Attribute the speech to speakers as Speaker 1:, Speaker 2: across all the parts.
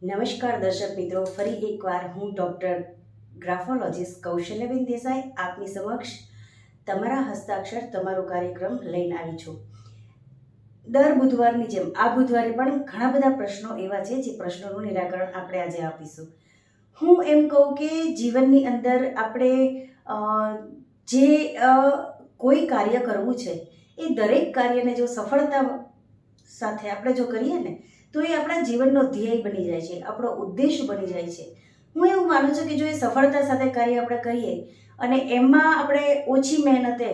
Speaker 1: નમસ્કાર દર્શક મિત્રો, ફરી એકવાર હું ડૉક્ટર ગ્રાફોલોજીસ્ટ કૌશલ્યબેન દેસાઈ આપની સમક્ષ તમારા હસ્તાક્ષર તમારો કાર્યક્રમ લઈને આવી છું. દર બુધવારની જેમ આ બુધવારે પણ ઘણા બધા પ્રશ્નો એવા છે જે પ્રશ્નોનું નિરાકરણ આપણે આજે આપીશું. હું એમ કહું કે જીવનની અંદર આપણે જે કોઈ કાર્ય કરવું છે એ દરેક કાર્યને જો સફળતા સાથે આપણે જો કરીએ ને તો એ આપણા જીવનનો ધ્યેય બની જાય છે, આપણો ઉદ્દેશ બની જાય છે. હું એવું માનું છું કે જો એ સફળતા સાથે કાર્ય આપણે કરીએ અને એમાં આપણે ઓછી મહેનતે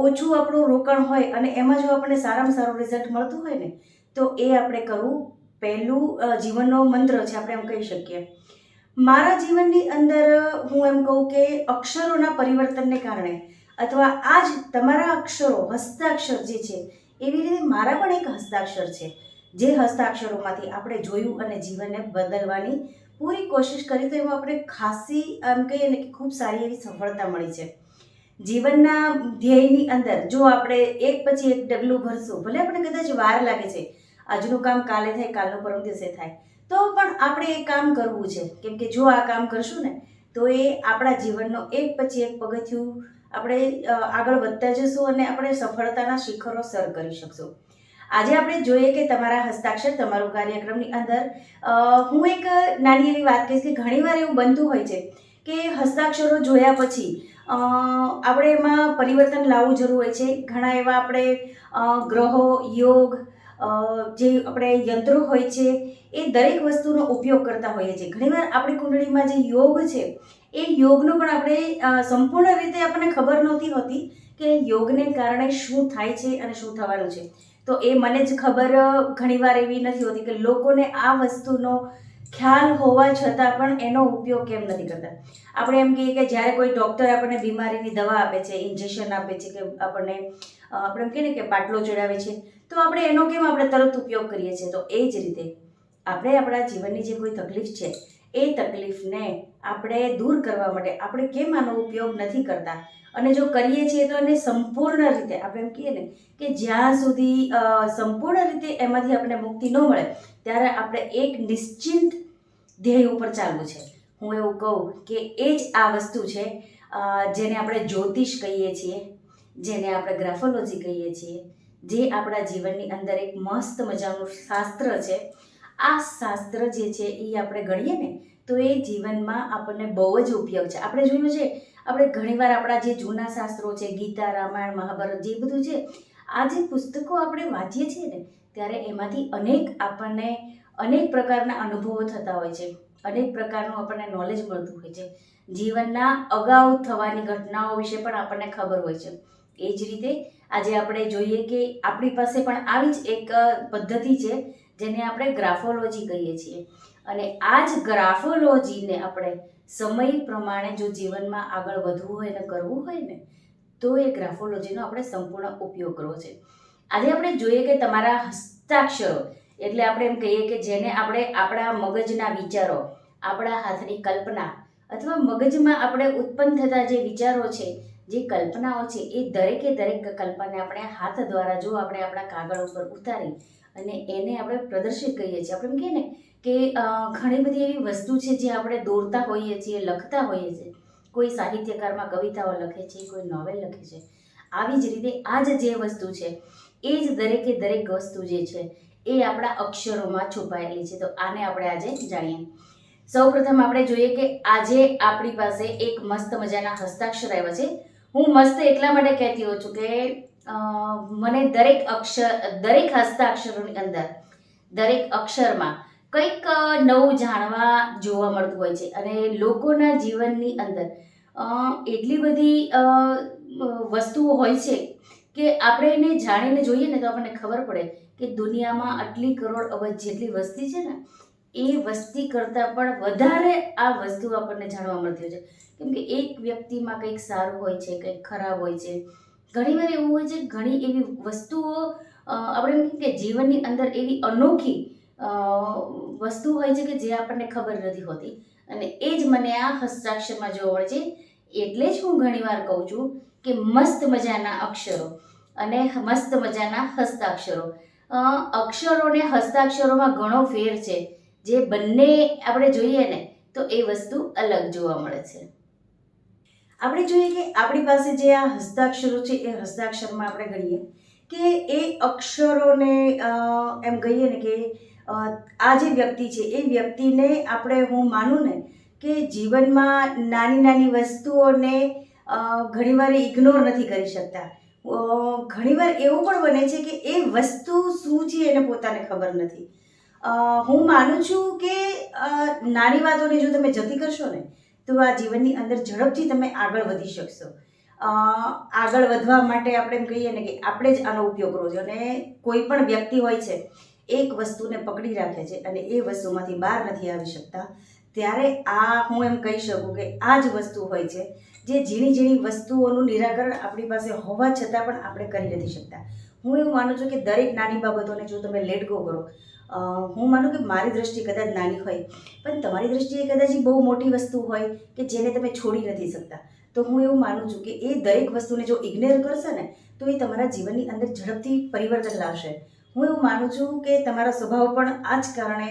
Speaker 1: ઓછું આપણું રોકાણ હોય અને એમાં જો આપણને સારામાં સારું રિઝલ્ટ મળતું હોય ને તો એ આપણે કરવું પહેલું જીવનનો મંત્ર છે, આપણે એમ કહી શકીએ. મારા જીવનની અંદર હું એમ કહું કે અક્ષરોના પરિવર્તનને કારણે અથવા આ જ તમારા અક્ષરો હસ્તાક્ષર જે છે એવી રીતે મારા પણ એક હસ્તાક્ષર છે, જે હસ્તાક્ષરોમાંથી આપણે જોયું અને જીવનને બદલવાની પૂરી કોશિશ કરી તો એમાં આપણે ખાસી એમ કહીએ ને કે ખૂબ સારી એવી સફળતા મળી છે. જીવનના ધ્યેયની અંદર જો આપણે એક પછી એક ડગલું ભરશું, ભલે આપણે કદાચ વાર લાગે છે, આજનું કામ કાલે થાય, કાલનું પરમ દિવસે થાય, તો પણ આપણે એ કામ કરવું છે. કેમ કે જો આ કામ કરશું ને તો એ આપણા જીવનનો એક પછી એક પગથિયું આપણે આગળ વધતા જશું અને આપણે સફળતાના શિખરો સર કરી શકશું. આજે આપણે જોઈએ કે તમારા હસ્તાક્ષર તમારું કાર્યક્રમની અંદર હું એક નાની એવી વાત કહીશ કે ઘણીવાર એવું બનતું હોય છે કે હસ્તાક્ષરો જોયા પછી આપણે એમાં પરિવર્તન લાવવું જરૂર હોય છે. ઘણા એવા આપણે ગ્રહો, યોગ, જે આપણે યંત્રો હોય છે એ દરેક વસ્તુનો ઉપયોગ કરતા હોઈએ છીએ. ઘણીવાર આપણી કુંડળીમાં જે યોગ છે એ યોગનો પણ આપણે સંપૂર્ણ રીતે આપણને ખબર નહોતી હોતી કે યોગને કારણે શું થાય છે અને શું થવાનું છે. તો એ મને જ ખબર ઘણીવાર એવી નથી હોતી કે લોકોને આ વસ્તુનો ખ્યાલ હોવા છતાં પણ એનો ઉપયોગ કેમ નથી કરતા. આપણે એમ કહીએ કે જ્યારે કોઈ ડૉક્ટર આપણને બીમારીની દવા આપે છે, ઇન્જેક્શન આપે છે કે આપણે એમ કહીએ ને કે બાટલો ચડાવે છે, તો આપણે એનો કેમ આપણે તરત ઉપયોગ કરીએ છીએ. તો એ જ રીતે આપણે આપણા જીવનની જે કોઈ તકલીફ છે એ તકલીફને આપણે દૂર કરવા માટે આપણે કેમ આનો ઉપયોગ નથી કરતા અને જો કરીએ છીએ તો એને સંપૂર્ણ રીતે આપણે એમ કહીએ ને કે જ્યાં સુધી સંપૂર્ણ રીતે એમાંથી આપણને મુક્તિ ન મળે ત્યારે આપણે એક નિશ્ચિંત ધ્યેય ઉપર ચાલવું છે. હું એવું કહું કે એ જ આ વસ્તુ છે જેને આપણે જ્યોતિષ કહીએ છીએ, જેને આપણે ગ્રાફોલોજી કહીએ છીએ, જે આપણા જીવનની અંદર એક મસ્ત મજાનું શાસ્ત્ર છે. આ શાસ્ત્ર જે છે એ આપણે ગણીએ ને તો એ જીવનમાં આપણને બહુ જ ઉપયોગ છે. આપણે જોયું છે, આપણે ઘણીવાર આપણા જે જૂના શાસ્ત્રો છે, ગીતા, રામાયણ, મહાભારત, જે બધું છે, આ જે પુસ્તકો આપણે વાંચીએ છીએ ને ત્યારે એમાંથી આપણને અનેક પ્રકારના અનુભવો થતા હોય છે, અનેક પ્રકારનું આપણને નોલેજ મળતું હોય છે. જીવનના અગાઉ થવાની ઘટનાઓ વિશે પણ આપણને ખબર હોય છે. એ જ રીતે આજે આપણે જોઈએ કે આપણી પાસે પણ આવી જ એક પદ્ધતિ છે જેને આપણે ગ્રાફોલોજી કહીએ છીએ. અને આ જ ગ્રાફોલોજીને આપણે સમય પ્રમાણે જો જીવનમાં આગળ વધવું હોય ને કરવું હોય ને તો એ ગ્રાફોલોજીનો આપણે સંપૂર્ણ ઉપયોગ કરવો છે. આજે આપણે જોઈએ કે તમારા હસ્તાક્ષરો એટલે આપણે એમ કહીએ કે જેને આપણે આપણા મગજના વિચારો, આપણા હાથની કલ્પના અથવા મગજમાં આપણે ઉત્પન્ન થતા જે વિચારો છે, જે કલ્પનાઓ છે, એ દરેકે દરેક કલ્પનાને આપણે હાથ દ્વારા જો આપણે આપણા કાગળ ઉપર ઉતારી અને એને આપણે પ્રદર્શિત કરીએ છીએ. આપણે એમ કહીએ ને કે ઘણી બધી એવી વસ્તુ છે જે આપણે દોરતા હોઈએ છીએ, લખતા હોઈએ છીએ. કોઈ સાહિત્યકારમાં કવિતાઓ લખે છે, કોઈ નોવેલ લખે છે. આવી જ રીતે આ જ જે વસ્તુ છે એ જ દરેકે દરેક વસ્તુ જે છે એ આપણા અક્ષરોમાં છુપાયેલી છે. તો આને આપણે આજે જાણીએ. સૌપ્રથમ આપણે જોઈએ કે આજે આપણી પાસે એક મસ્ત મજાના હસ્તાક્ષર આવ્યા છે. હું મસ્ત એટલા માટે કહેતી હોઉં છું કે મને દરેક હસ્તાક્ષરોની અંદર, દરેક અક્ષરમાં કંઈક નવું જાણવા જોવા મળતું હોય છે. અને લોકોના જીવનની અંદર એટલી બધી વસ્તુઓ હોય છે કે આપણે એને જાણીને જોઈએ ને તો આપણને ખબર પડે કે દુનિયામાં આટલી કરોડ અબજ જેટલી વસ્તી છે ને એ વસ્તી કરતાં પણ વધારે આ વસ્તુ આપણને જાણવા મળતી હોય છે. કેમ કે એક વ્યક્તિમાં કંઈક સારું હોય છે, કંઈક ખરાબ હોય છે. ઘણીવાર એવું હોય છે, ઘણી એવી વસ્તુઓ આપણે એમ કે જીવનની અંદર એવી અનોખી વસ્તુ હોય છે કે જે આપણને ખબર નથી હોતી અને એ જ મને આ હસ્તાક્ષરમાં જોવા મળે છે. એટલે જ હું ઘણીવાર કહું છું કે મસ્ત મજાના અક્ષરો અને મસ્ત મજાના હસ્તાક્ષરો. અક્ષરો અને હસ્તાક્ષરોમાં ઘણો ફેર છે. જે બંને આપણે જોઈએ ને તો એ વસ્તુ અલગ જોવા મળે છે. આપણે જોઈએ કે આપણી પાસે જે આ હસ્તાક્ષરો છે એ હસ્તાક્ષરમાં આપણે ગણીએ કે એ અક્ષરોને એમ કહીએ ને કે આ જે વ્યક્તિ છે એ વ્યક્તિને આપણે હું માનું ને કે જીવનમાં નાની નાની વસ્તુઓને ઘણીવાર ઇગ્નોર નથી કરી શકતા. ઘણીવાર એવું પણ બને છે કે એ વસ્તુ શું છે એને પોતાને ખબર નથી. હું માનું છું કે નાની વાતોને જો તમે જતી કરશો ને તો આ જીવનની અંદર ઝડપથી તમે આગળ વધી શકશો. આગળ વધવા માટે આપણે એમ કહીએ ને કે આપણે જ આનો ઉપયોગ કરવો છે. અને કોઈ પણ વ્યક્તિ હોય છે એક વસ્તુને પકડી રાખે છે અને એ વસ્તુમાંથી બહાર નથી આવી શકતા, ત્યારે હું એમ કહી શકું કે આ જ વસ્તુ હોય છે જે ઝીણી ઝીણી વસ્તુઓનું નિરાકરણ આપણી પાસે હોવા છતાં પણ આપણે કરી નથી શકતા. હું એવું માનું છું કે દરેક નાની બાબતોને જો તમે લેટ ગો કરો, હું માનું કે મારી દ્રષ્ટિએ કદાચ નાની હોય પણ તમારી દ્રષ્ટિએ કદાચ બહુ મોટી વસ્તુ હોય કે જેને તમે છોડી નથી શકતા, તો હું એવું માનું છું કે એ દરેક વસ્તુને જો ઇગ્નોર કરશે ને તો એ તમારા જીવનની અંદર ઝડપથી પરિવર્તન લાવશે. હું એવું માનું છું કે તમારો સ્વભાવ પણ આ જ કારણે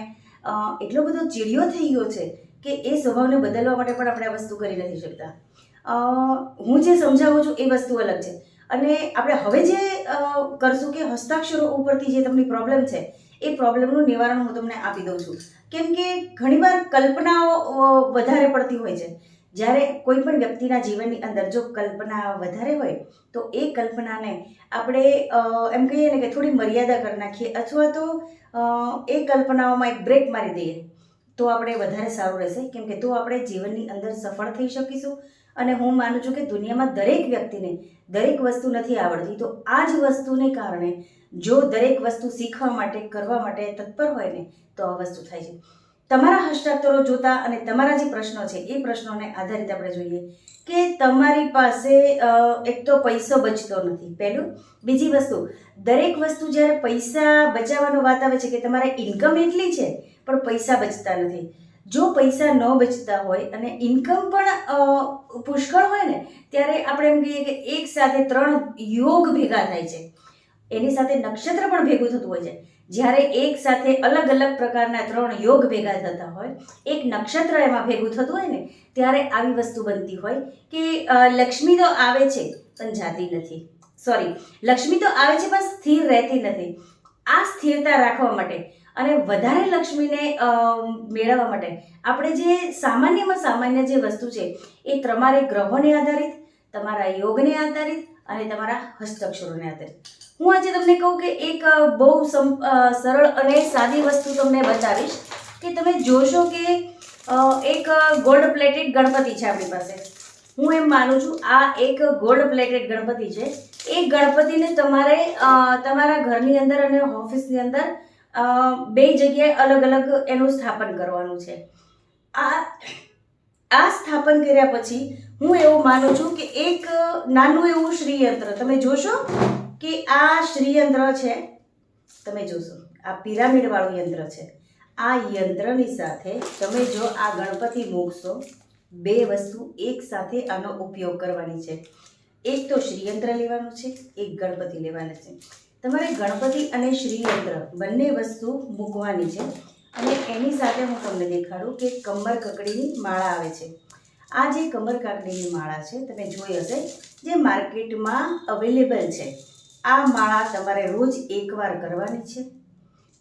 Speaker 1: એટલો બધો ચીડિયો થઈ ગયો છે કે એ સ્વભાવને બદલવા માટે પણ આપણે આ વસ્તુ કરી નથી શકતા. હું જે સમજાવું છું એ વસ્તુ અલગ છે. અને આપણે હવે જે કરશું કે હસ્તાક્ષરો ઉપરથી જે તમને પ્રોબ્લેમ છે એ પ્રોબ્લેમનું નિવારણ હું તમને આપી દઉં છું. કેમ કે ઘણીવાર કલ્પનાઓ વધારે પડતી હોય છે. જ્યારે કોઈ પણ વ્યક્તિના જીવનની અંદર જો કલ્પના વધારે હોય તો એ કલ્પનાને આપણે એમ કહીએ ને કે થોડી મર્યાદા કરી નાખીએ અથવા તો એ કલ્પનાઓમાં એક બ્રેક મારી દઈએ તો આપણે વધારે સારું રહેશે. કેમ કે તો આપણે જીવનની અંદર સફળ થઈ શકીશું. અને હું માનું છું કે દુનિયામાં દરેક વ્યક્તિને દરેક વસ્તુ નથી આવડતી, તો આ જ વસ્તુને કારણે જો દરેક વસ્તુ શીખવા માટે કરવા માટે તત્પર હોય ને તો આ વસ્તુ થાય છે. તમારા હસ્તાક્ષરો જોતા અને તમારા જે પ્રશ્નો છે એ પ્રશ્નોને આધારિત આપણે જોઈએ કે તમારી પાસે એક તો પૈસો બચતો નથી, પહેલું. બીજી વસ્તુ, દરેક વસ્તુ જ્યારે પૈસા બચાવવાનો વાત આવે છે કે તમારે ઇન્કમ એટલી છે પણ પૈસા બચતા નથી. જો પૈસા ન બચતા હોય અને ઇન્કમ પણ પુષ્કળ હોય ને ત્યારે આપણે એમ કહીએ કે એક સાથે 3 યોગ ભેગા થાય છે. એની સાથે નક્ષત્ર પણ ભેગું થતું હોય છે. જ્યારે એક સાથે અલગ અલગ પ્રકારના 3 યોગ ભેગા થતા હોય, એક નક્ષત્ર એમાં ભેગું થતું હોય ને ત્યારે આવી વસ્તુ બનતી હોય કે લક્ષ્મી તો આવે છે પણ જાતી નથી. લક્ષ્મી તો આવે છે પણ સ્થિર રહેતી નથી. આ સ્થિરતા રાખવા માટે અને વધારે લક્ષ્મીને મેળવવા માટે આપણે જે સામાન્યમાં સામાન્ય જે વસ્તુ છે એ તમારે ગ્રહોને આધારિત, તમારા યોગને આધારિત અને તમારા હસ્તાક્ષરોને આધારિત. હું આજે તમને કહું કે એક બહુ સરળ અને સાદી વસ્તુ તમને બતાવીશ કે તમે જોશો કે એક ગોલ્ડ પ્લેટેડ ગણપતિ છે આપણી પાસે. હું એમ માનું છું આ એક ગોલ્ડ પ્લેટેડ ગણપતિ છે. એ ગણપતિને તમારે તમારા ઘરની અંદર અને ઓફિસની અંદર 2 જગ્યાએ અલગ અલગ એનું સ્થાપન કરવાનું છે. આ સ્થાપન કર્યા પછી હું એવું માનું છું કે એક નાનું એવું શ્રીયંત્ર તમે જોશો કે આ શ્રીયંત્ર છે. તમે જોશો આ પિરામિડ વાળું યંત્ર છે. આ યંત્રની સાથે તમે જો આ ગણપતિ મૂકશો, 2 વસ્તુ એક સાથે આનો ઉપયોગ કરવાની છે. એક તો શ્રીયંત્ર લેવાનું છે, એક ગણપતિ લેવાના છે. તમારે ગણપતિ અને શ્રીયંત્ર બંને વસ્તુ મૂકવાની છે. અને એની સાથે હું તમને દેખાડું કે કમર કકડીની માળા આવે છે. આ જે કમર કાકડીની માળા છે તમે જોઈ હશે જે માર્કેટમાં અવેલેબલ છે. આ માળા તમારે રોજ એકવાર કરવાની છે.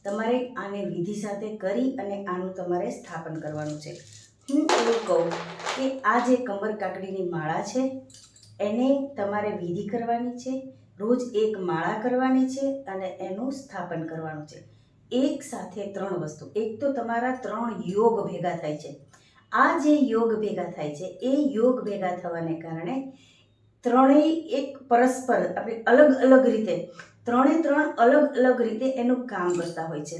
Speaker 1: તમારે આને વિધિ સાથે કરી અને આનું તમારે સ્થાપન કરવાનું છે. હું એવું કહું કે આ જે કમર કાકડીની માળા છે એને તમારે વિધિ કરવાની છે, રોજ એક માળા કરવાની છે અને એનું સ્થાપન કરવાનું છે. એક સાથે 3 વસ્તુ. એક તો તમારા 3 યોગ ભેગા થાય છે. આ જે યોગ ભેગા થાય છે એ યોગ ભેગા થવાને કારણે ત્રણેય એક પરસ્પર આપણે અલગ અલગ રીતે 3 અલગ અલગ રીતે એનું કામ કરતા હોય છે.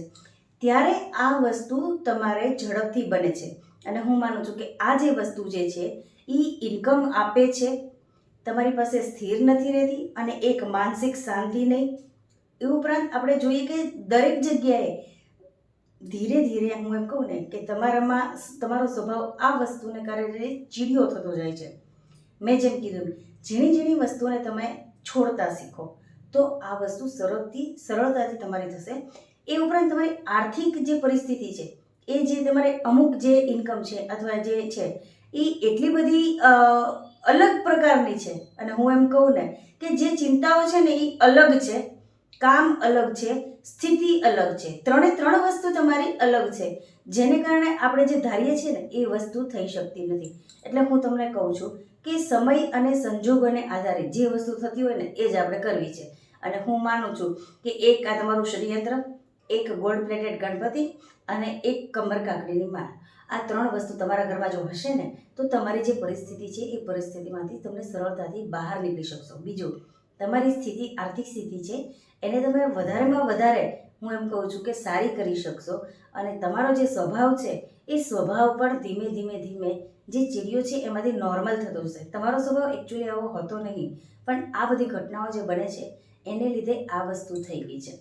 Speaker 1: ત્યારે આ વસ્તુ તમારે ઝડપથી બને છે. અને હું માનું છું કે આ જે વસ્તુ જે છે એ ઇન્કમ આપે છે, તમારી પાસે સ્થિર નથી રહેતી અને એક માનસિક શાંતિ નહીં. એ ઉપરાંત આપણે જોઈએ કે દરેક જગ્યાએ ધીરે ધીરે હું એમ કહું ને કે તમારામાં તમારો સ્વભાવ આ વસ્તુને કારણે ચીડિયો થતો જાય છે. મેં જેમ કીધું ઝીણી ઝીણી વસ્તુને તમે છોડતા શીખો તો આ વસ્તુ સરળતાથી તમારી થશે. એ ઉપરાંત તમારી આર્થિક જે પરિસ્થિતિ છે એ જે તમારે અમુક જે ઇન્કમ છે અથવા જે છે એ એટલી બધી અલગ પ્રકારની છે. અને હું એમ કહું ને કે જે ચિંતાઓ છે ને એ અલગ છે, કામ અલગ છે, સ્થિતિ અલગ છે, ત્રણ વસ્તુ તમારી અલગ છે, જેને કારણે આપણે જે ધારીએ છીએ ને એ વસ્તુ થઈ શકતી નથી. એટલે હું તમને કહું છું કે સમય અને સંજોગોને આધારે જે વસ્તુ થતી હોય ને એ જ આપણે કરવી છે. અને હું માનું છું કે એક આ તમારું ષડયંત્ર, એક ગોલ્ડ પ્લેટેડ ગણપતિ અને એક કમર કાકડીની માળ, આ 3 વસ્તુ તમારા ઘરમાં જો હશે ને તો તમારી જે પરિસ્થિતિ છે એ પરિસ્થિતિમાંથી તમે સરળતાથી બહાર નીકળી શકશો. બીજું, તમારી સ્થિતિ, આર્થિક સ્થિતિ છે એને તમે વધારેમાં વધારે હું એમ કહું છું કે સારી કરી શકશો. અને તમારો જે સ્વભાવ છે એ સ્વભાવ પણ ધીમે ધીમે ધીમે જે ચીડિયો છે એમાંથી નોર્મલ થતો જશે. તમારો સ્વભાવ એકચ્યુઅલી આવો હોતો નહીં, પણ આ બધી ઘટનાઓ જે બને છે એને લીધે આ વસ્તુ થઈ ગઈ છે.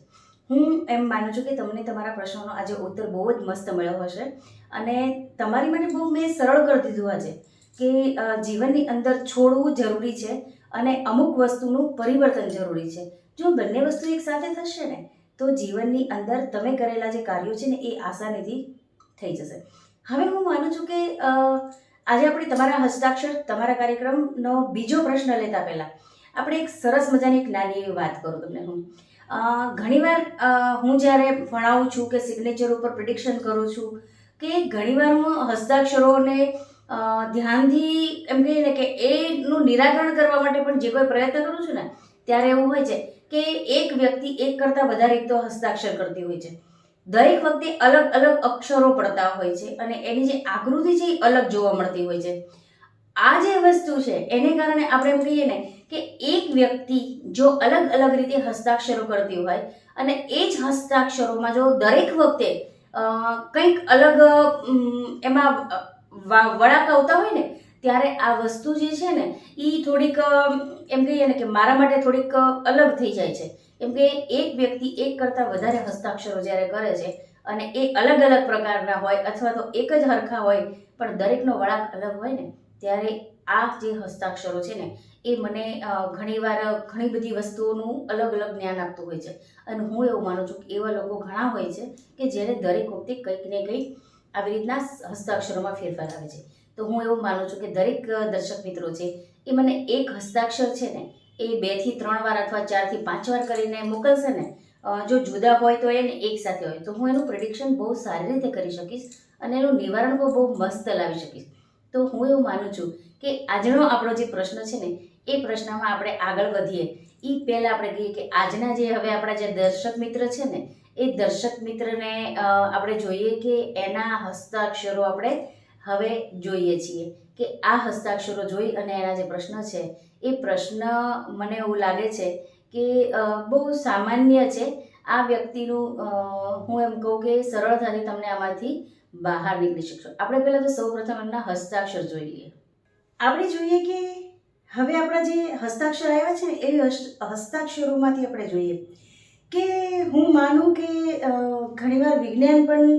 Speaker 1: હું એમ માનું છું કે તમને તમારા પ્રશ્નોનો આજે ઉત્તર બહુ જ મસ્ત મળ્યો હશે અને તમારી માટે બહુ મેં સરળ કરી દીધું આજે કે જીવનની અંદર છોડવું જરૂરી છે અને અમુક વસ્તુનું પરિવર્તન જરૂરી છે. જો બંને વસ્તુ એક સાથે થશે ને તો જીવનની અંદર તમે કરેલા જે કાર્યો છે ને એ આસાનીથી થઈ જશે. હવે હું માનું છું કે આજે આપણે તમારા હસ્તાક્ષર, તમારા કાર્યક્રમનો બીજો પ્રશ્ન લેતા પહેલાં આપણે એક સરસ મજાની એક નાની એવી વાત કરું તમને. હું ઘણીવાર હું જ્યારે ભણાવું છું કે સિગ્નેચર ઉપર પ્રિડિક્શન કરું છું કે ઘણીવાર હું હસ્તાક્ષરોને ધ્યાનથી એમ કહીએ ને કે એનું નિરાકરણ કરવા માટે પણ જે કોઈ પ્રયત્ન કરું છું ને ત્યારે એવું હોય છે કે એક વ્યક્તિ એક કરતાં વધારે એક તો હસ્તાક્ષર કરતી હોય છે. દરેક વખતે અલગ અલગ અક્ષરો પડતા હોય છે અને એની જે આકૃતિ છે એ અલગ જોવા મળતી હોય છે. આ જે વસ્તુ છે એને કારણે આપણે એમ કહીએ ને કે એક વ્યક્તિ જો અલગ અલગ રીતે હસ્તાક્ષરો કરતી હોય અને એ જ હસ્તાક્ષરોમાં જો દરેક વખતે કંઈક અલગ એમાં વળાંક આવતા હોય ને ત્યારે આ વસ્તુ જે છે ને એ થોડીક એમ કહીએ ને કે મારા માટે થોડીક અલગ થઈ જાય છે. કેમ કે એક વ્યક્તિ એક કરતાં વધારે હસ્તાક્ષરો જ્યારે કરે છે અને એ અલગ અલગ પ્રકારના હોય અથવા તો એક જ હરખા હોય પણ દરેકનો વળાંક અલગ હોય ને ત્યારે આ જે હસ્તાક્ષરો છે ને એ મને ઘણીવાર ઘણી બધી વસ્તુઓનું અલગ અલગ જ્ઞાન આપતું હોય છે. અને હું એવું માનું છું કે એવા લોકો ઘણા હોય છે કે જ્યારે દરેક વખતે કંઈક ને કંઈક આવી રીતના હસ્તાક્ષરોમાં ફેરફાર આવે છે. તો હું એવું માનું છું કે દરેક દર્શક મિત્રો છે એ મને એક હસ્તાક્ષર છે ને એ 2 થી 3 વાર અથવા 4 થી 5 વાર કરીને મોકલશે ને, જો જુદા હોય તો એને એક સાથે હોય તો હું એનું પ્રિડિક્શન બહુ સારી રીતે કરી શકીશ અને એનું નિવારણ બહુ મસ્ત લાવી શકીશ. તો હું એવું માનું છું કે આજનો આપણો જે પ્રશ્ન છે ને એ પ્રશ્નમાં આપણે આગળ વધીએ એ પહેલાં આપણે કહીએ કે આજના જે હવે આપણા જે દર્શક મિત્ર છે ને એ દર્શક મિત્રને આપણે જોઈએ કે એના હસ્તાક્ષરો આપણે હવે જોઈએ છીએ કે આ હસ્તાક્ષરો જોઈ અને એના જે પ્રશ્ન છે એ પ્રશ્ન મને એવું લાગે છે કે બહુ સામાન્ય છે. આ વ્યક્તિનું હું એમ કહું કે સરળતાથી તમને આમાંથી બહાર નીકળી શકશો. આપણે પહેલાં તો સૌપ્રથમ એમના હસ્તાક્ષર જોઈ લઈએ. આપણે જોઈએ કે હવે આપણા જે હસ્તાક્ષર આવ્યા છે ને એ હસ્તાક્ષરોમાંથી આપણે જોઈએ કે હું માનું કે ઘણીવાર વિજ્ઞાન પણ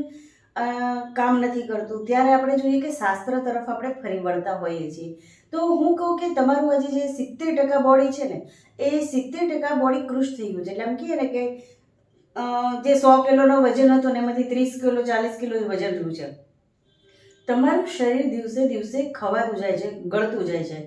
Speaker 1: કામ નથી કરતું ત્યારે આપણે જોઈએ કે શાસ્ત્ર તરફ આપણે ફરી વળતા હોઈએ છીએ. તો હું કહું કે તમારું આજે જે 70% બોડી છે ને એ 70% બોડી કૃશ થઈ ગયું છે. એટલે એમ કહીએ ને કે જે 100 કિલોનો વજન હતો ને એમાંથી 30 કિલો 40 કિલો વજન રહ્યું છે. તમારું શરીર દિવસે દિવસે ખવાતું જાય છે, ગળતું જાય છે.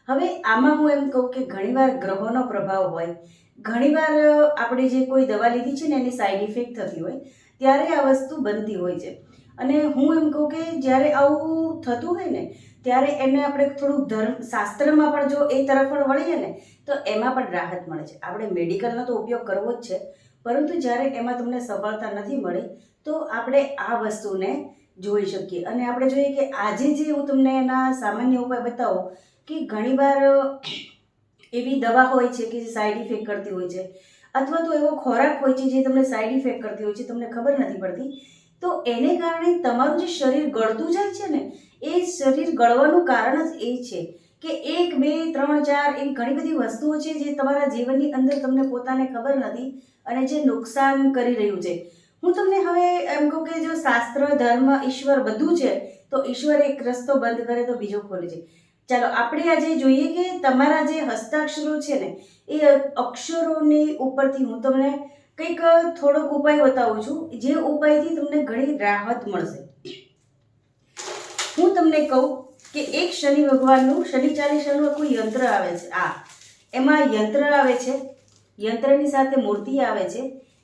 Speaker 1: હવે આમાં હું એમ કહું કે ઘણીવાર ગ્રહોનો પ્રભાવ હોય, ઘણીવાર આપણે જે કોઈ દવા લીધી છે ને એની સાઈડ ઇફેક્ટ થતી હોય ત્યારે આ વસ્તુ બનતી હોય છે. અને હું એમ કહું કે જ્યારે આવું થતું હોય ને ત્યારે એને આપણે થોડુંક શાસ્ત્રમાં પણ જો એ તરફ પણ વળીએ ને તો એમાં પણ રાહત મળે છે. આપણે મેડિકલનો તો ઉપયોગ કરવો જ છે, પરંતુ જ્યારે એમાં તમને સફળતા નથી મળી તો આપણે આ વસ્તુને જોઈ શકીએ. અને આપણે જોઈએ કે આજે જે હું તમને એના સામાન્ય ઉપાય બતાવું કે ઘણીવાર એવી દવા હોય છે કે જે સાઈડ ઇફેક્ટ કરતી હોય છે અથવા તો એવો ખોરાક હોય છે જે તમને સાઈડ ઇફેક્ટ કરતી હોય છે, તમને ખબર નથી પડતી. તો એને કારણે તમારું જે શરીર ગળતું જાય છે ને એ શરીર ગળવાનું કારણ જ એ છે કે 1 2 3 4 એવી ઘણી બધી વસ્તુઓ છે જે તમારા જીવનની અંદર તમને પોતાને ખબર નથી અને જે નુકસાન કરી રહ્યું છે. હું તમને હવે એમ કહું કે જો શાસ્ત્ર, ધર્મ, ઈશ્વર બધું છે તો ઈશ્વર એક રસ્તો બંધ કરે તો બીજો ખોલે છે. ચાલો આપણે આજે જોઈએ કે તમારા જે હસ્તાક્ષરો છે ને એ અક્ષરોની ઉપરથી હું તમને કંઈક થોડોક ઉપાય બતાવું છું જે ઉપાયથી તમને ઘણી રાહત મળશે. હું તમને કહું કે એક શનિ ભગવાનનું શનિ ચાલીસાનું આખું યંત્ર આવે છે. એમાં યંત્ર આવે છે, યંત્રની સાથે મૂર્તિ આવે છે,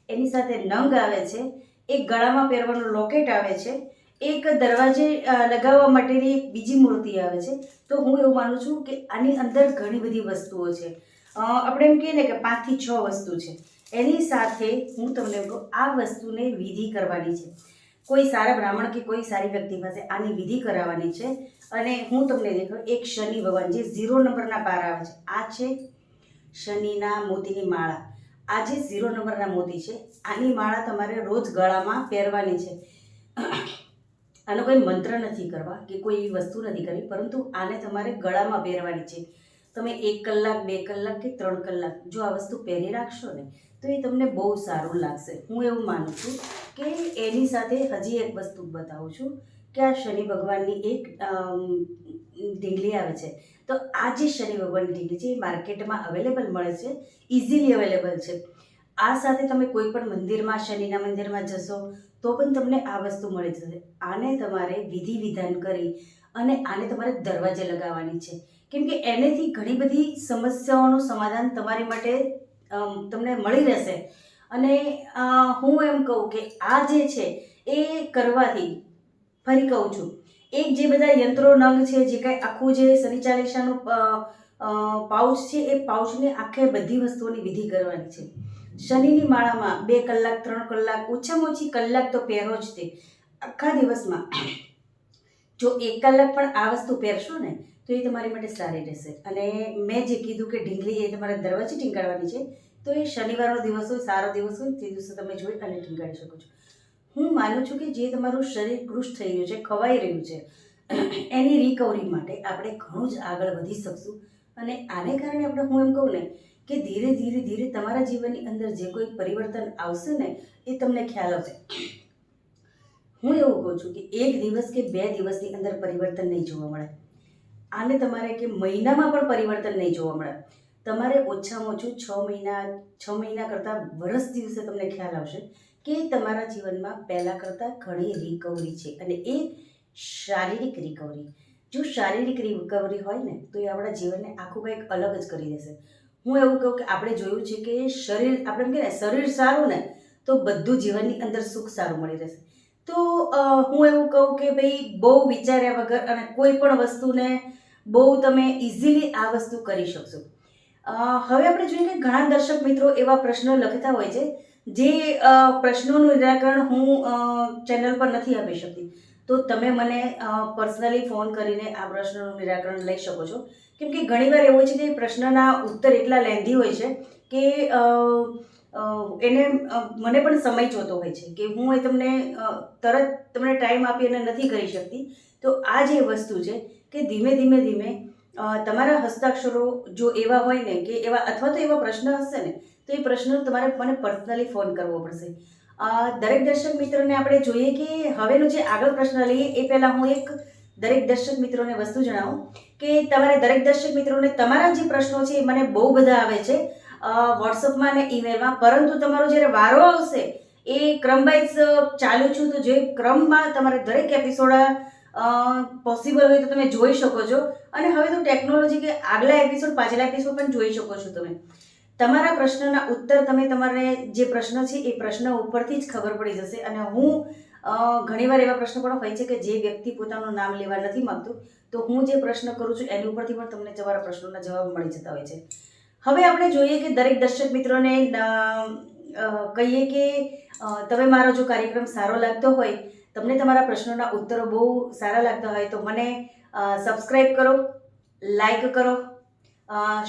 Speaker 1: એની સાથે નંગ આવે છે, એક ગળામાં પહેરવાનું લોકેટ આવે છે, એક દરવાજે લગાવવા માટેની બીજી મૂર્તિ આવે છે. તો હું એવું માનું છું કે આની અંદર ઘણી બધી વસ્તુઓ છે. આપણે એમ કહીએ ને કે 5 થી 6 વસ્તુ છે. એની સાથે હું તમને કહું, આ વસ્તુને વિધિ કરવાની છે. કોઈ સારા બ્રાહ્મણ કે કોઈ સારી વ્યક્તિ પાસે આની વિધિ કરાવવાની છે. અને હું તમને દેખાડું, એક શનિ ભગવાન જે 0 નંબરના પાર આવે છે, આ છે શનિના મોતીની માળા. આ જે 0 નંબરના મોતી છે, આની માળા તમારે રોજ ગળામાં પહેરવાની છે. આનો કોઈ મંત્ર નથી કરવા કે કોઈ એવી વસ્તુ નથી કરવી, પરંતુ આને તમારે ગળામાં પહેરવાની છે. તમે 1 કલાક 2 કલાક કે 3 કલાક જો આ વસ્તુ પહેરી રાખશો ને, તો એ તમને બહુ સારું લાગશે. હું એવું માનું છું કે એની સાથે હજી એક વસ્તુ બતાવું છું કે આ શનિ ભગવાનની એક ઢીંગલી આવે છે. તો આ જે શનિ ભગવાનની ઢીંગલી છે એ માર્કેટમાં અવેલેબલ મળે છે, ઇઝીલી અવેલેબલ છે. આ સાથે તમે કોઈ પણ મંદિરમાં, શનિના મંદિરમાં જશો તો પણ તમને આ વસ્તુ મળી જશે. આને તમારે વિધિ વિધાન કરી અને આને તમારે દરવાજે લગાવવાની છે, કેમ કે એનેથી ઘણી બધી સમસ્યાઓનું સમાધાન તમારી માટે તમને મળી રહેશે. અને હું એમ કહું કે આ જે છે એ કરવાથી, ફરી કહું છું, એક જે બધા યંત્રો નંગ છે, જે કાંઈ આખું જે શનિ ચાલીસાનું પાઉચ છે, એ પાઉચને આખે બધી વસ્તુઓની વિધિ કરવાની છે. શનિની માળામાં 2 કલાક 3 કલાક, ઓછામાં ઓછી કલાક તો પહેરો જ તે. આખા દિવસમાં જો 1 કલાક પણ આ વસ્તુ પહેરશો ને તો એ તમારી માટે સારી રહેશે. અને મેં જે કીધું કે ઢીંગલી એ તમારે દરવાજે ટીંગાડવાની છે, તો એ શનિવારનો દિવસ હોય, સારો દિવસ હોય, તે દિવસે તમે જોઈ અને ટીંગાડી શકો છો. હું માનું છું કે જે તમારું શરીર કૃશ થઈ રહ્યું છે, ખવાઈ રહ્યું છે, એની રિકવરી માટે આપણે ઘણું જ આગળ વધી શકશું. અને આને કારણે આપણે, હું એમ કહું ને કે ધીરે ધીરે ધીરે તમારા જીવનની અંદર જે કોઈ પરિવર્તન આવશે ને એ તમને ખ્યાલ આવશે. હું એવું કહું છું કે 1 દિવસ કે 2 દિવસની અંદર પરિવર્તન નહીં જોવા મળે. આને તમારે કે મહિનામાં પણ પરિવર્તન નહીં જોવા મળે. તમારે ઓછામાં ઓછું 6 મહિના કરતાં વર્ષ દિવસે તમને ખ્યાલ આવશે કે તમારા જીવનમાં પહેલાં કરતાં ઘણી રિકવરી છે. અને એ શારીરિક રિકવરી. જો શારીરિક રિકવરી હોય ને તો એ આપણા જીવનને આખું કંઈક અલગ જ કરી દેશે. હું એવું કહું કે આપણે જોયું છે કે શરીર, આપણે એમ કહીએ ને, શરીર સારું ને તો બધું જીવનની અંદર સુખ સારું મળી રહેશે. તો હું એવું કહું કે ભાઈ, બહુ વિચાર્યા વગર અને કોઈ પણ વસ્તુને બહુ તમે ઇઝીલી આ વસ્તુ કરી શકશો. હવે આપણે જોઈએ કે ઘણા દર્શક મિત્રો એવા પ્રશ્નો લખતા હોય છે જે પ્રશ્નોનું નિરાકરણ હું ચેનલ પર નથી આપી શકતી. તો તમે મને પર્સનલી ફોન કરીને આ પ્રશ્નનું નિરાકરણ લઈ શકો છો. કેમ કે ઘણીવાર એવું છે કે પ્રશ્નના ઉત્તર એટલા લેન્ધી હોય છે કે એને મને પણ સમય જોતો હોય છે કે હું એ તમને તરત તમને ટાઈમ આપી અને નથી કરી શકતી. તો આ જે વસ્તુ છે કે ધીમે ધીમે ધીમે તમારા હસ્તાક્ષરો જો એવા હોય ને કે એવા, અથવા તો એવા પ્રશ્ન હશે ને તો એ પ્રશ્નો તમારે મને પર્સનલી ફોન કરવો પડશે. દરેક દર્શક મિત્રોને આપણે જોઈએ કે હવેનો જે આગળ પ્રશ્ન લઈએ એ પહેલાં હું એક દરેક દર્શક મિત્રોને વસ્તુ જણાવું કે તમારે દરેક દર્શક મિત્રોને તમારા જે પ્રશ્નો છે એ મને બહુ બધા આવે છે વોટ્સઅપમાં અને ઈમેલમાં, પરંતુ તમારો જ્યારે વારો આવશે એ ક્રમ વાઇઝ ચાલુ છું. તો જે ક્રમમાં તમારે દરેક એપિસોડ પોસિબલ હોય તો તમે જોઈ શકો છો. અને હવે તો ટેકનોલોજી કે આગલા એપિસોડ પાછલા એપિસોડ પણ જોઈ શકો છો. તમે તમારા પ્રશ્નના ઉત્તર, તમે તમારે જે પ્રશ્ન છે એ પ્રશ્ન ઉપરથી જ ખબર પડી જશે. અને હું ઘણીવાર એવા પ્રશ્નો પણ હોય છે કે જે વ્યક્તિ પોતાનું નામ લેવા નથી માંગતું, તો હું જે પ્રશ્ન કરું છું એની ઉપરથી પણ તમને તમારા પ્રશ્નોના જવાબ મળી જતા હોય છે. હવે આપણે જોઈએ કે દરેક દર્શક મિત્રોને કહીએ કે તમે મારો જો કાર્યક્રમ સારો લાગતો હોય, તમને તમારા પ્રશ્નોના ઉત્તરો બહુ સારા લાગતા હોય તો મને સબસ્ક્રાઈબ કરો, લાઈક કરો,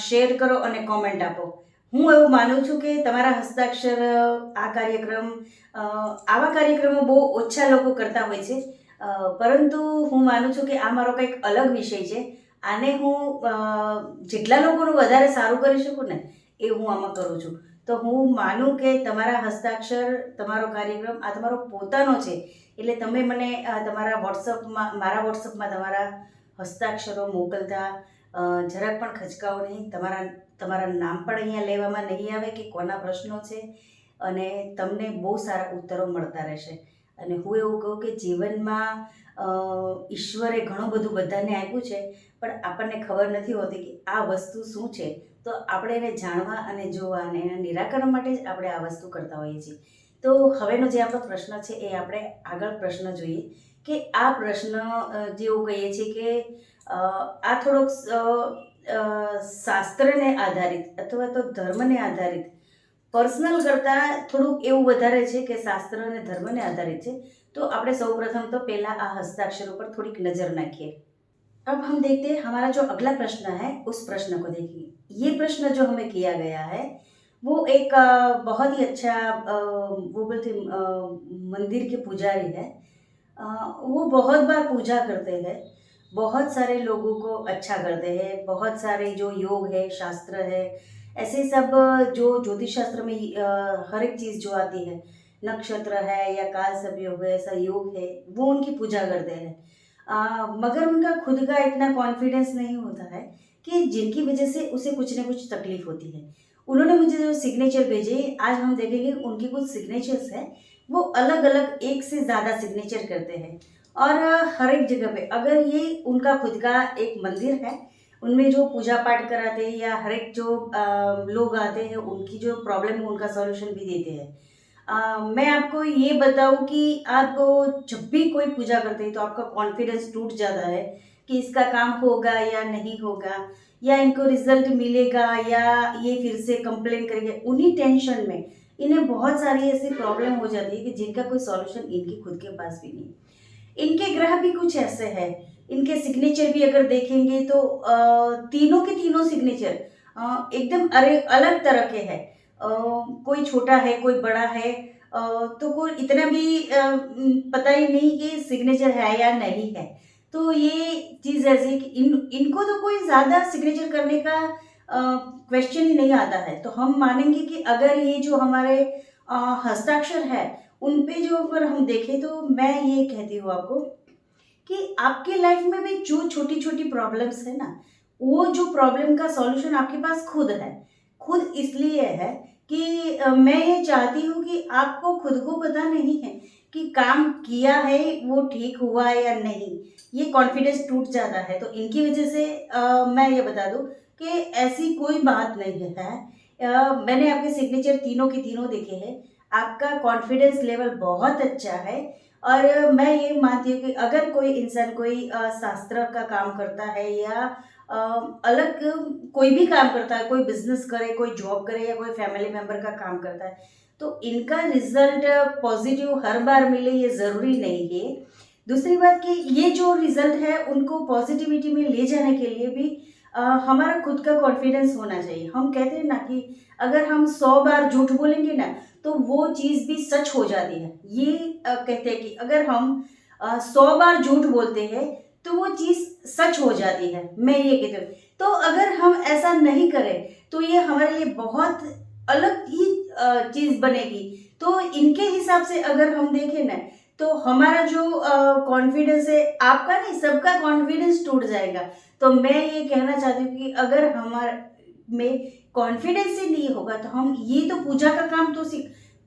Speaker 1: શેર કરો અને કોમેન્ટ આપો. હું એવું માનું છું કે તમારા હસ્તાક્ષર આ કાર્યક્રમ, આવા કાર્યક્રમો બહુ ઓછા લોકો કરતા હોય છે, પરંતુ હું માનું છું કે આ મારો કંઈક અલગ વિષય છે. આને હું જેટલા લોકોનું વધારે સારું કરી શકું ને એ હું આમાં કરું છું. તો હું માનું કે તમારા હસ્તાક્ષર, તમારો કાર્યક્રમ આ તમારો પોતાનો છે, એટલે તમે મને તમારા વોટ્સઅપમાં, મારા વોટ્સઅપમાં તમારા હસ્તાક્ષરો મોકલતા જરાક પણ ખચકાઓ નહીં. તમારા નામ પણ અહીંયા લેવામાં નહીં આવે કે કોના પ્રશ્નો છે, અને તમને બહુ સારા ઉત્તરો મળતા રહેશે. અને હું એવું કહું કે જીવનમાં ઈશ્વરે ઘણું બધું બધાને આપ્યું છે, પણ આપણને ખબર નથી હોતી કે આ વસ્તુ શું છે. તો આપણે એને જાણવા અને જોવા અને એના નિરાકરણ માટે જ આપણે આ વસ્તુ કરતા હોઈએ છીએ. તો હવેનો જે આપણો પ્રશ્ન છે એ આપણે આગળ પ્રશ્ન જોઈએ કે આ પ્રશ્ન જેવું કહીએ છીએ કે આ થોડોક શાસ્ત્રને આધારિત અથવા તો ધર્મને આધારિત પર્સનલ કરતાં થોડુંક એવું વધારે છે કે શાસ્ત્ર અને ધર્મને આધારિત છે. तो આપણે સૌપ્રથમ तो पहला आ हस्ताक्षरों पर थोड़ी नजर नाखिए. अब हम देखते हैं हमारा जो अगला प्रश्न है उस प्रश्न को देखिए. ये प्रश्न जो हमें किया गया है वो एक बहुत ही अच्छा वो बोलते मंदिर के पुजारी है. वो बहुत बार पूजा करते हैं, बहुत सारे लोगों को अच्छा करते हैं. बहुत सारे जो योग है, शास्त्र है, ऐसे सब जो ज्योतिष शास्त्र में हर एक चीज़ जो आती है, नक्षत्र है या काल संयोग है, ऐसा योग है, वो उनकी पूजा करते हैं. मगर उनका खुद का इतना कॉन्फिडेंस नहीं होता है कि जिनकी वजह से उसे कुछ न कुछ तकलीफ होती है. उन्होंने मुझे जो सिग्नेचर भेजे, आज हम देखेंगे उनकी कुछ सिग्नेचर्स है वो अलग अलग एक से ज़्यादा सिग्नेचर करते हैं. और हर एक जगह पे अगर ये उनका खुद का एक मंदिर है, उनमें जो पूजा पाठ कराते हैं या हर एक जो लोग आते हैं उनकी जो प्रॉब्लम है उनका सॉल्यूशन भी देते हैं. मैं आपको ये बताऊं कि आप जब भी कोई पूजा करते हैं तो आपका कॉन्फिडेंस टूट जाता है कि इसका काम होगा या नहीं होगा, या इनको रिजल्ट मिलेगा या ये फिर से कंप्लेन करेंगे. उन्हीं टेंशन में इन्हें बहुत सारी ऐसी प्रॉब्लम हो जाती है कि जिनका कोई सॉल्यूशन इनके खुद के पास भी नहीं. इनके ग्रह भी कुछ ऐसे हैं, इनके सिग्नेचर भी अगर देखेंगे तो तीनों के तीनों सिग्नेचर एकदम अलग तरह के हैं. कोई छोटा है, कोई बड़ा है, तो कोई इतना भी पता ही नहीं कि सिग्नेचर है या नहीं है. तो ये चीज़ ऐसी कि इनको तो कोई ज़्यादा सिग्नेचर करने का क्वेश्चन ही नहीं आता है. तो हम मानेंगे कि अगर ये जो हमारे हस्ताक्षर है उन पे जो अगर हम देखें तो मैं ये कहती हूँ आपको कि आपके लाइफ में भी जो छोटी छोटी प्रॉब्लम्स है ना, वो जो प्रॉब्लम का सॉल्यूशन आपके पास खुद है. खुद इसलिए है कि मैं ये चाहती हूँ कि आपको खुद को पता नहीं है कि काम किया है वो ठीक हुआ या नहीं, ये कॉन्फिडेंस टूट जाता है. तो इनकी वजह से मैं ये बता दूँ कि ऐसी कोई बात नहीं है. मैंने आपके सिग्नेचर तीनों के तीनों देखे हैं. आपका कॉन्फिडेंस लेवल बहुत अच्छा है. और मैं ये मानती हूँ कि अगर कोई इंसान कोई शास्त्र का काम करता है या अलग कोई भी काम करता है, कोई बिजनेस करे, कोई जॉब करे या कोई फैमिली मेम्बर का काम करता है, तो इनका रिजल्ट पॉजिटिव हर बार मिले ये ज़रूरी नहीं है. दूसरी बात कि ये जो रिजल्ट है उनको पॉजिटिविटी में ले जाने के लिए भी हमारा खुद का कॉन्फिडेंस होना चाहिए. हम कहते हैं ना कि अगर हम 100 बार झूठ बोलेंगे ना तो वो चीज़ भी सच हो जाती है. ये कहते हैं कि अगर हम 100 बार झूठ बोलते हैं तो वो चीज़ सच हो जाती है. मैं ये कहती हूँ. तो अगर हम ऐसा नहीं करें तो ये हमारे लिए बहुत अलग ही चीज़ बनेगी. तो इनके हिसाब से अगर हम देखें ना तो हमारा जो कॉन्फिडेंस है, आपका नहीं सबका कॉन्फिडेंस टूट जाएगा. तो मैं ये कहना चाहती हूँ कि अगर हमारे में कॉन्फिडेंस ही नहीं होगा तो हम ये तो पूजा का काम तो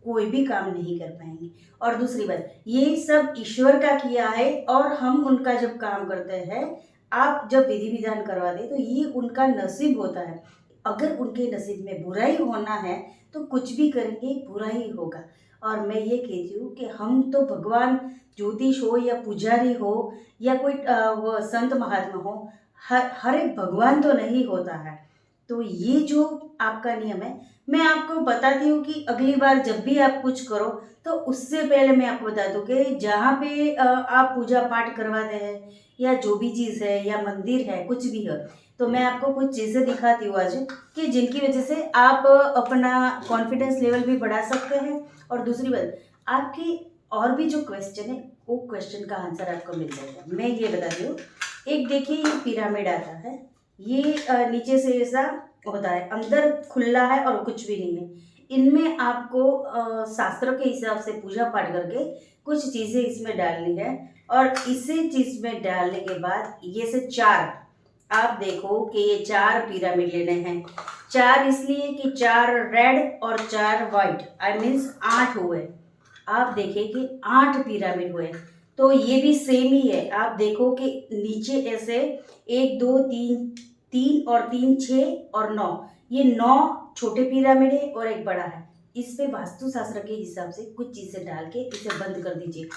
Speaker 1: कोई भी काम नहीं कर पाएंगे. और दूसरी बात, ये सब ईश्वर का किया है और हम उनका जब काम करते हैं, आप जब विधि विधान करवाते तो ये उनका नसीब होता है. अगर उनके नसीब में बुराई होना है तो कुछ भी करेंगे बुरा ही होगा. और मैं ये कहती हूँ कि हम तो भगवान ज्योतिष हो या पुजारी हो या कोई वो संत महात्मा हो, हर एक भगवान तो नहीं होता है. तो ये जो आपका नियम है, मैं आपको बताती हूँ कि अगली बार जब भी आप कुछ करो तो उससे पहले मैं आपको बता दूँ कि जहाँ पे आप पूजा पाठ करवाते हैं या जो भी चीज़ है या मंदिर है कुछ भी है, तो मैं आपको कुछ चीज़ें दिखाती हूँ आज कि जिनकी वजह से आप अपना कॉन्फिडेंस लेवल भी बढ़ा सकते हैं. और दूसरी बात, आपकी और भी जो क्वेश्चन है वो क्वेश्चन का आंसर आपको मिल जाएगा. मैं ये बताती हूँ. एक देखिए ये पिरामिड आता है, ये नीचे से ऐसा होता है, अंदर खुला है और कुछ भी नहीं है. इनमें आपको शास्त्र के हिसाब से पूजा पाठ करके कुछ चीज़ें इसमें डालनी है. और इसे चीज़ में डालने के बाद ये से 4 आप देखो कि ये 4 पिरामिड लेने हैं. 4 इसलिए कि 4 रेड और 4 वाइट, आई मीन्स 8 हुए. आप देखें कि 8 पिरामिड हुए। तो ये भी सेम ही है। आप देखो कि नीचे ऐसे 1 2 3 3 और 3 6 और 9, ये 9 छोटे पिरामिड है और एक बड़ा है। इस पे वास्तुशास्त्र के हिसाब से कुछ चीज़ें डाल के इसे बंद कर दीजिए।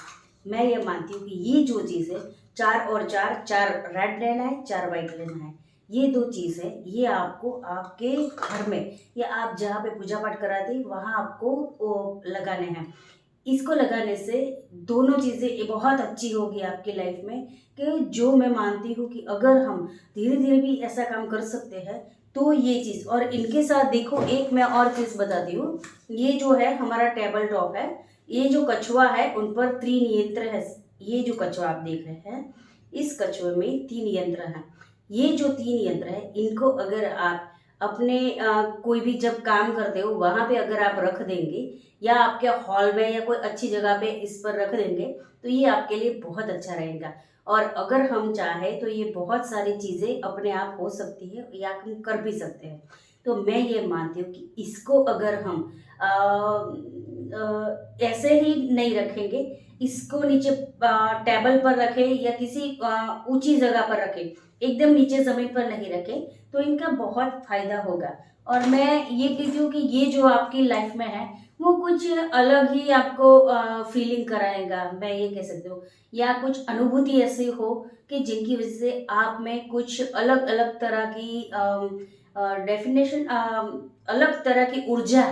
Speaker 1: मैं ये मानती हूँ कि ये जो चीज़ है 4 और 4, 4 रेड लेना है, 4 वाइट लेना है। ये 2 चीज़ है, ये आपको आपके घर में या आप जहाँ पे पूजा पाठ कराते हैं वहाँ आपको लगाने हैं। इसको लगाने से दोनों चीज़ें बहुत अच्छी होगी आपकी लाइफ में। कि जो मैं मानती हूँ कि अगर हम धीरे धीरे भी ऐसा काम कर सकते हैं तो ये चीज़। और इनके साथ देखो एक मैं और चीज़ बताती हूँ। ये जो है हमारा टेबल टॉप है, ये जो कछुआ है उन पर 3 यंत्र है। ये जो कछुआ आप देख रहे हैं, इस कछुए में 3 यंत्र हैं। ये जो 3 यंत्र है इनको अगर आप अपने कोई भी जब काम करते हो वहाँ पे अगर आप रख देंगे या आपके हॉल में या कोई अच्छी जगह पे इस पर रख देंगे तो ये आपके लिए बहुत अच्छा रहेगा। और अगर हम चाहें तो ये बहुत सारी चीज़ें अपने आप हो सकती है या हम कर भी सकते हैं। तो मैं ये मानती हूँ कि इसको अगर हम ऐसे ही नहीं रखेंगे, इसको नीचे टेबल पर रखें या किसी ऊंची जगह पर रखें, एकदम नीचे ज़मीन पर नहीं रखें, तो इनका बहुत फायदा होगा। और मैं ये कहती हूँ कि ये जो आपकी लाइफ में है वो कुछ अलग ही आपको फीलिंग कराएगा, मैं ये कह सकती हूँ। या कुछ अनुभूति ऐसी हो कि जिनकी वजह से आप में कुछ अलग अलग तरह की डेफिनेशन, अलग तरह की ऊर्जा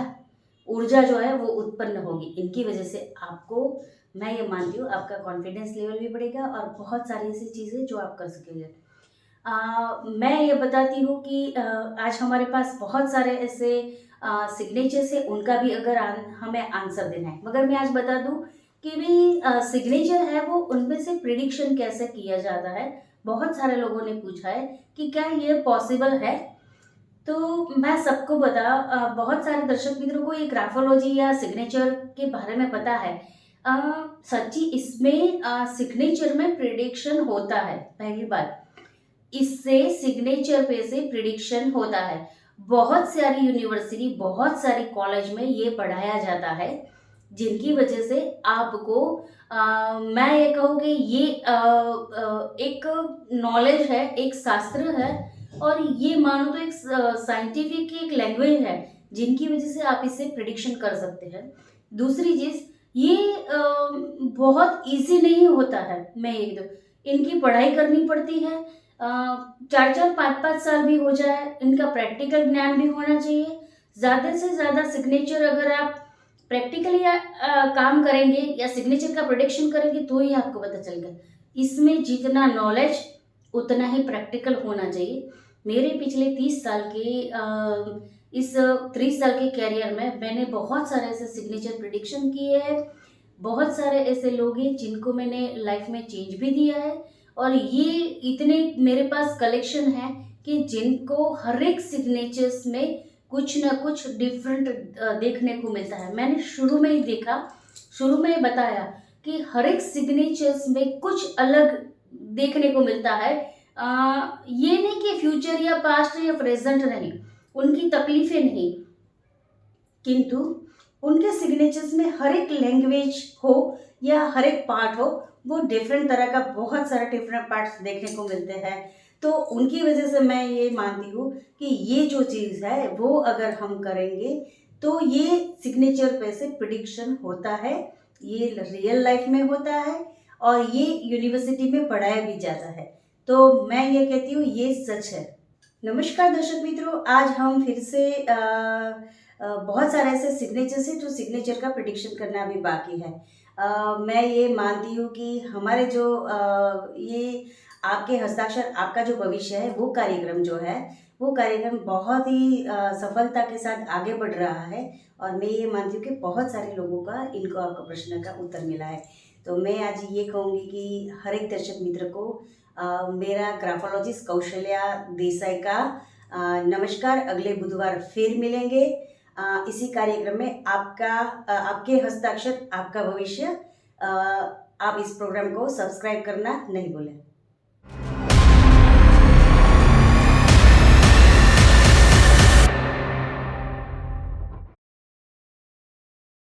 Speaker 1: ऊर्जा जो है वो उत्पन्न होगी। इनकी वजह से आपको, मैं ये मानती हूँ, आपका कॉन्फिडेंस लेवल भी बढ़ेगा और बहुत सारी ऐसी चीज़ें जो आप कर सकेंगे। मैं ये बताती हूँ कि आज हमारे पास बहुत सारे ऐसे सिग्नेचर्स है, उनका भी अगर हमें आंसर देना है। मगर मैं आज बता दूँ कि भी सिग्नेचर है वो उनमें से प्रिडिक्शन कैसे किया जाता है। बहुत सारे लोगों ने पूछा है कि क्या ये पॉसिबल है। तो मैं सबको बहुत सारे दर्शक मित्रों को ये ग्राफोलॉजी या सिग्नेचर के बारे में पता है। सच्ची इसमें सिग्नेचर में प्रिडिक्शन होता है। पहली बात, इससे सिग्नेचर पे से प्रिडिक्शन होता है। बहुत सारी यूनिवर्सिटी, बहुत सारी कॉलेज में ये पढ़ाया जाता है, जिनकी वजह से आपको मैं ये कहूँगी ये एक नॉलेज है, एक शास्त्र है और ये मानो तो एक साइंटिफिक एक लैंग्वेज है, जिनकी वजह से आप इससे प्रिडिक्शन कर सकते हैं। दूसरी चीज़, ये बहुत इजी नहीं होता है। मैं एकदम इनकी पढ़ाई करनी पड़ती है, 4 4 5 5 साल भी हो जाए, इनका प्रैक्टिकल ज्ञान भी होना चाहिए। ज़्यादा से ज़्यादा सिग्नेचर अगर आप प्रैक्टिकली काम करेंगे या सिग्नेचर का प्रोडिक्शन करेंगे तो ही आपको पता चलेगा। इसमें जितना नॉलेज उतना ही प्रैक्टिकल होना चाहिए। मेरे पिछले 30 साल के इस 30 साल के कैरियर में मैंने बहुत सारे ऐसे सिग्नेचर प्रिडिक्शन किए हैं। बहुत सारे ऐसे लोग हैं जिनको मैंने लाइफ में चेंज भी दिया है। और ये इतने मेरे पास कलेक्शन है कि जिनको हर एक सिग्नेचर्स में कुछ ना कुछ डिफरेंट देखने को मिलता है। मैंने शुरू में ही देखा, शुरू में ही बताया कि हर एक सिग्नेचर्स में कुछ अलग देखने को मिलता है। ये नहीं कि फ्यूचर या पास्ट या प्रेजेंट नहीं, उनकी तकलीफें नहीं, किंतु उनके सिग्नेचर्स में हर एक लैंग्वेज हो या हर एक पार्ट हो, वो डिफरेंट तरह का बहुत सारे डिफरेंट पार्ट्स देखने को मिलते हैं। तो उनकी वजह से मैं ये मानती हूँ कि ये जो चीज़ है वो अगर हम करेंगे तो ये सिग्नेचर पे से प्रिडिक्शन होता है, ये रियल लाइफ में होता है और ये यूनिवर्सिटी में पढ़ाया भी जाता है। तो मैं ये कहती हूँ ये सच है। नमस्कार दर्शक मित्रों, आज हम फिर से बहुत सारे ऐसे सिग्नेचर्स हैं जो सिग्नेचर का प्रिडिक्शन करना अभी बाकी है। मैं ये मानती हूँ कि हमारे जो ये आपके हस्ताक्षर आपका जो भविष्य है वो कार्यक्रम जो है वो कार्यक्रम बहुत ही सफलता के साथ आगे बढ़ रहा है। और मैं ये मानती हूँ कि बहुत सारे लोगों का इनको आपका प्रश्न का उत्तर मिला है। तो मैं आज ये कहूँगी कि हर एक दर्शक मित्र को मेरा ग्राफोलॉजिस्ट कौशल्या देसाई का नमस्कार। अगले बुधवार फिर मिलेंगे इसी कार्यक्रम में। आपके हस्ताक्षर आपका भविष्य, आप इस प्रोग्राम को सब्सक्राइब करना नहीं भूलें।